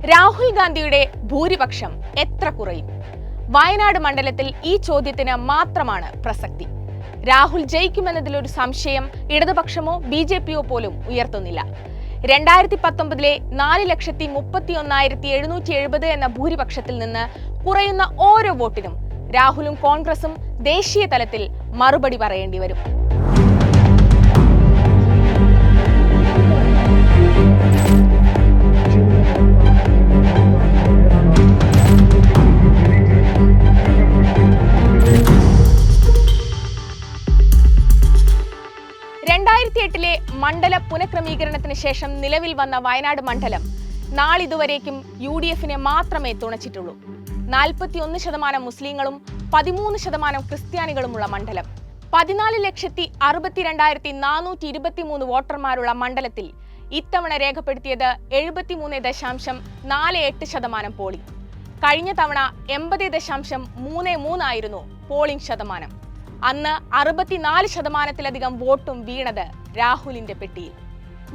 രാഹുൽ ഗാന്ധിയുടെ ഭൂരിപക്ഷം എത്ര കുറയും? വയനാട് മണ്ഡലത്തിൽ ഈ ചോദ്യത്തിന് മാത്രമാണ് പ്രസക്തി. രാഹുൽ ജയിക്കുമെന്നതിലൊരു സംശയം ഇടതുപക്ഷമോ BJPയോ പോലും ഉയർത്തുന്നില്ല. 2019 4,31,770 എന്ന ഭൂരിപക്ഷത്തിൽ നിന്ന് കുറയുന്ന ഓരോ വോട്ടിനും രാഹുലും കോൺഗ്രസും ദേശീയ തലത്തിൽ മറുപടി പറയേണ്ടി വരും. മണ്ഡല പുനഃക്രമീകരണത്തിന് ശേഷം നിലവിൽ വന്ന വയനാട് മണ്ഡലം നാളിതുവരേക്കും UDFനെ മാത്രമേ തുണച്ചിട്ടുള്ളൂ. 41% മുസ്ലിങ്ങളും 13% ക്രിസ്ത്യാനികളുമുള്ള മണ്ഡലം. 14,62,423 വോട്ടർമാരുള്ള മണ്ഡലത്തിൽ ഇത്തവണ രേഖപ്പെടുത്തിയത് 73.48% പോളിംഗ്. കഴിഞ്ഞ തവണ 80.33 ആയിരുന്നു പോളിംഗ് ശതമാനം. അന്ന് 64%-ലധികം വോട്ടും വീണത് രാഹുലിന്റെ പെട്ടിയിൽ.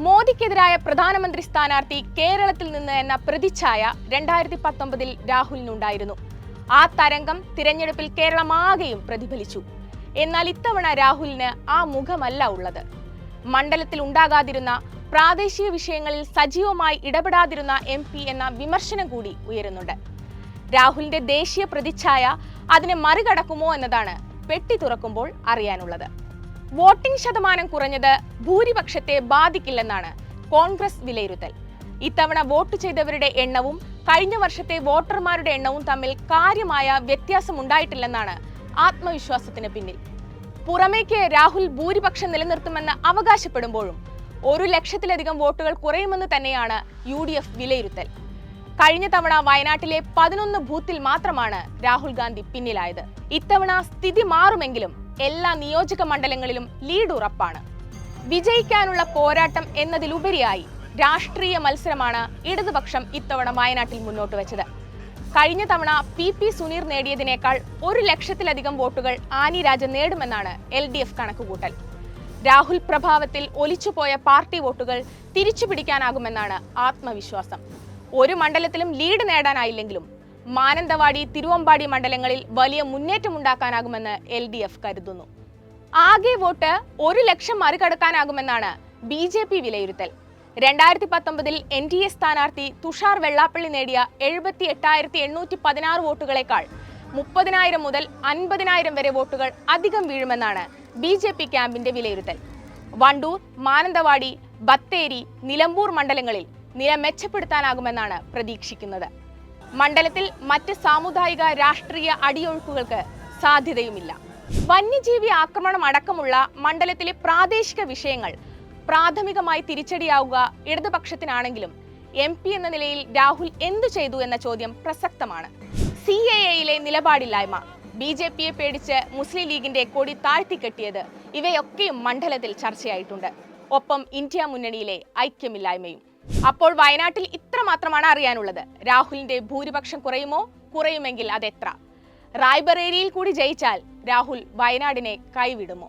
മോദിക്കെതിരായ പ്രധാനമന്ത്രി സ്ഥാനാർത്ഥി കേരളത്തിൽ നിന്ന് എന്ന പ്രതിച്ഛായ 2019 രാഹുലിനുണ്ടായിരുന്നു. ആ തരംഗം തിരഞ്ഞെടുപ്പിൽ കേരളമാകെയും പ്രതിഫലിച്ചു. എന്നാൽ ഇത്തവണ രാഹുലിന് ആ മുഖമല്ല ഉള്ളത്. മണ്ഡലത്തിൽ ഉണ്ടാകാതിരുന്ന, പ്രാദേശിക വിഷയങ്ങളിൽ സജീവമായി ഇടപെടാതിരുന്ന MP എന്ന വിമർശനം കൂടി ഉയരുന്നുണ്ട്. രാഹുലിന്റെ ദേശീയ പ്രതിച്ഛായ അതിനെ മറികടക്കുമോ എന്നതാണ് പെട്ടി തുറക്കുമ്പോൾ അറിയാനുള്ളത്. വോട്ടിംഗ് ശതമാനം കുറഞ്ഞത് ഭൂരിപക്ഷത്തെ ബാധിക്കില്ലെന്നാണ് കോൺഗ്രസ് വിലയിരുത്തൽ. ഇത്തവണ വോട്ട് ചെയ്തവരുടെ എണ്ണവും കഴിഞ്ഞ വർഷത്തെ വോട്ടർമാരുടെ എണ്ണവും തമ്മിൽ കാര്യമായ വ്യത്യാസമുണ്ടായിട്ടില്ലെന്നാണ് ആത്മവിശ്വാസത്തിന് പിന്നിൽ. പുറമേക്ക് രാഹുൽ ഭൂരിപക്ഷം നിലനിർത്തുമെന്ന് അവകാശപ്പെടുമ്പോഴും 1,00,000-ലധികം വോട്ടുകൾ കുറയുമെന്ന് തന്നെയാണ് UDF വിലയിരുത്തൽ. കഴിഞ്ഞ തവണ വയനാട്ടിലെ 11 ബൂത്തിൽ മാത്രമാണ് രാഹുൽ ഗാന്ധി പിന്നിലായത്. ഇത്തവണ സ്ഥിതി മാറുമെങ്കിലും എല്ലാ നിയോജക മണ്ഡലങ്ങളിലും ലീഡ് ഉറപ്പാണ്. വിജയിക്കാനുള്ള പോരാട്ടം എന്നതിലുപരിയായി രാഷ്ട്രീയ മത്സരമാണ് ഇടതുപക്ഷം ഇത്തവണ വയനാട്ടിൽ മുന്നോട്ട് വെച്ചത്. കഴിഞ്ഞ തവണ PP സുനീർ നേടിയതിനേക്കാൾ 1,00,000-ലധികം വോട്ടുകൾ ആനി രാജ നേടുമെന്നാണ് LDF കണക്കുകൂട്ടൽ. രാഹുൽ പ്രഭാവത്തിൽ ഒലിച്ചുപോയ പാർട്ടി വോട്ടുകൾ തിരിച്ചുപിടിക്കാനാകുമെന്നാണ് ആത്മവിശ്വാസം. ഒരു മണ്ഡലത്തിലും ലീഡ് നേടാനായില്ലെങ്കിലും മാനന്തവാടി, തിരുവമ്പാടി മണ്ഡലങ്ങളിൽ വലിയ മുന്നേറ്റമുണ്ടാക്കാനാകുമെന്ന് LDF കരുതുന്നു. ആകെ വോട്ട് 1,00,000 മറികടക്കാനാകുമെന്നാണ് BJP വിലയിരുത്തൽ. 2019 NDA സ്ഥാനാർത്ഥി തുഷാർ വെള്ളാപ്പള്ളി നേടിയ 78,816 വോട്ടുകളേക്കാൾ 30,000 മുതൽ 50,000 വരെ വോട്ടുകൾ അധികം വീഴുമെന്നാണ് BJP ക്യാമ്പിന്റെ വിലയിരുത്തൽ. വണ്ടൂർ, മാനന്തവാടി, ബത്തേരി, നിലമ്പൂർ മണ്ഡലങ്ങളിൽ നില മെച്ചപ്പെടുത്താനാകുമെന്നാണ് പ്രതീക്ഷിക്കുന്നത്. മണ്ഡലത്തിൽ മറ്റ് സാമുദായിക രാഷ്ട്രീയ അടിയൊഴുക്കുകൾക്ക് സാധ്യതയുമില്ല. വന്യജീവി ആക്രമണം അടക്കമുള്ള മണ്ഡലത്തിലെ പ്രാദേശിക വിഷയങ്ങൾ പ്രാഥമികമായി തിരിച്ചടിയാവുക ഇടതുപക്ഷത്തിനാണെങ്കിലും MP എന്ന നിലയിൽ രാഹുൽ എന്തു ചെയ്തു എന്ന ചോദ്യം പ്രസക്തമാണ്. CAA-യിലെ നിലപാടില്ലായ്മ, BJPയെ പേടിച്ച് മുസ്ലിം ലീഗിന്റെ കൊടി താഴ്ത്തിക്കെട്ടിയത്, ഇവയൊക്കെയും മണ്ഡലത്തിൽ ചർച്ചയായിട്ടുണ്ട്. ഒപ്പം ഇന്ത്യ മുന്നണിയിലെ ഐക്യമില്ലായ്മയും. അപ്പോൾ വയനാട്ടിൽ ഇത്ര മാത്രമാണ് അറിയാനുള്ളത്. രാഹുലിന്റെ ഭൂരിപക്ഷം കുറയുമോ? കുറയുമെങ്കിൽ അതെത്ര? റായ്ബറേലിയിൽ കൂടി ജയിച്ചാൽ രാഹുൽ വയനാടിനെ കൈവിടുമോ?